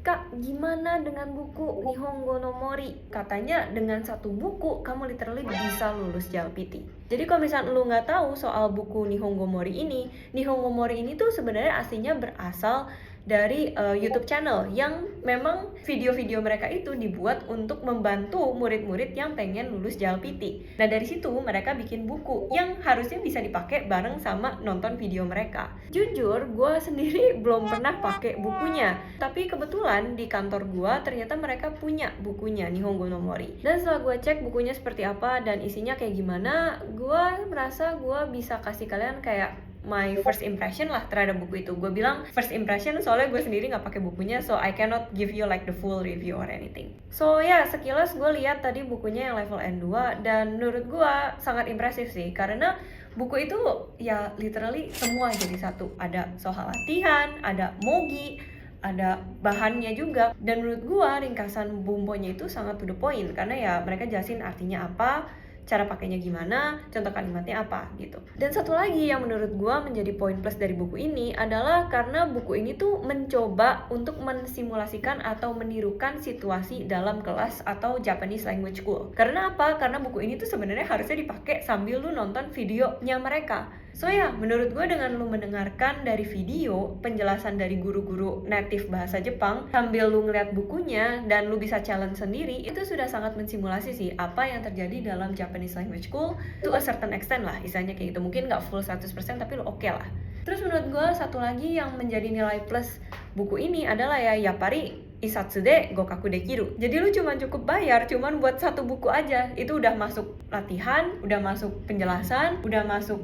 Kak, gimana dengan buku Nihongo no Mori? Katanya dengan satu buku kamu literally bisa lulus JLPT. Jadi kalau misalnya lu nggak tahu soal buku Nihongo Mori ini tuh sebenarnya aslinya berasal dari YouTube channel yang memang video-video mereka itu dibuat untuk membantu murid-murid yang pengen lulus JLPT. Nah dari situ mereka bikin buku yang harusnya bisa dipakai bareng sama nonton video mereka. Jujur, gue sendiri belum pernah pakai bukunya, tapi kebetulan di kantor gue ternyata mereka punya bukunya Nihongo no Mori. Dan setelah gue cek bukunya seperti apa dan isinya kayak gimana, gue merasa gue bisa kasih kalian kayak my first impression lah terhadap buku itu. Gue bilang first impression soalnya gue sendiri nggak pakai bukunya, so I cannot give you like the full review or anything. So ya, sekilas gue lihat tadi bukunya yang level N2 dan menurut gue sangat impresif sih, karena buku itu ya literally semua jadi satu. Ada soal latihan, ada mogi, ada bahannya juga, dan menurut gua ringkasan bumbonya itu sangat to the point karena ya mereka jelasin artinya apa, cara pakainya gimana, contoh kalimatnya apa gitu. Dan satu lagi yang menurut gua menjadi poin plus dari buku ini adalah karena buku ini tuh mencoba untuk mensimulasikan atau menirukan situasi dalam kelas atau Japanese language school. Karena apa? Karena buku ini tuh sebenarnya harusnya dipakai sambil lu nonton videonya mereka. So ya, menurut gue dengan lu mendengarkan dari video penjelasan dari guru-guru native bahasa Jepang sambil lu ngeliat bukunya dan lu bisa challenge sendiri, itu sudah sangat mensimulasi sih apa yang terjadi dalam Japanese language school to a certain extent lah, istilahnya kayak gitu. Mungkin gak full 100% tapi lu oke lah. Terus menurut gue satu lagi yang menjadi nilai plus buku ini adalah ya Yapari Isatsu de Gokaku Dekiru. Jadi lu cuma cukup bayar cuman buat satu buku aja. Itu udah masuk latihan, udah masuk penjelasan, udah masuk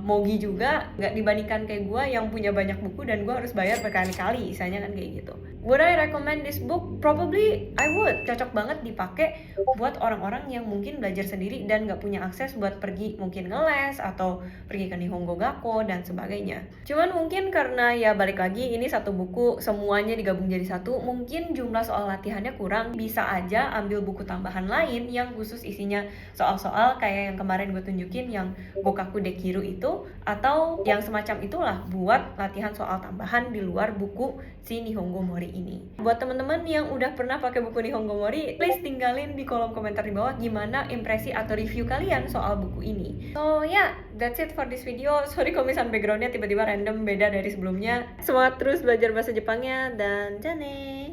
mogi juga. Nggak dibandingkan kayak gue yang punya banyak buku dan gue harus bayar berkali-kali, misalnya kan kayak gitu. Would I recommend this book? Probably I would. Cocok banget dipakai buat orang-orang yang mungkin belajar sendiri dan nggak punya akses buat pergi mungkin ngeles atau pergi ke Nihongo Gakko dan sebagainya. Cuman mungkin karena ya balik lagi ini satu buku semuanya digabung jadi satu, mungkin jumlah soal latihannya kurang. Bisa aja ambil buku tambahan lain yang khusus isinya soal-soal kayak yang kemarin gue tunjukin yang Gokaku Dekiru itu, atau yang semacam itulah buat latihan soal tambahan di luar buku si Nihongo Mori ini. Buat teman-teman yang udah pernah pakai buku Nihongo Mori, please tinggalin di kolom komentar di bawah gimana impresi atau review kalian soal buku ini. So yeah, that's it for this video. Sorry kalau misalnya backgroundnya tiba-tiba random beda dari sebelumnya. Semangat terus belajar bahasa Jepangnya dan jane!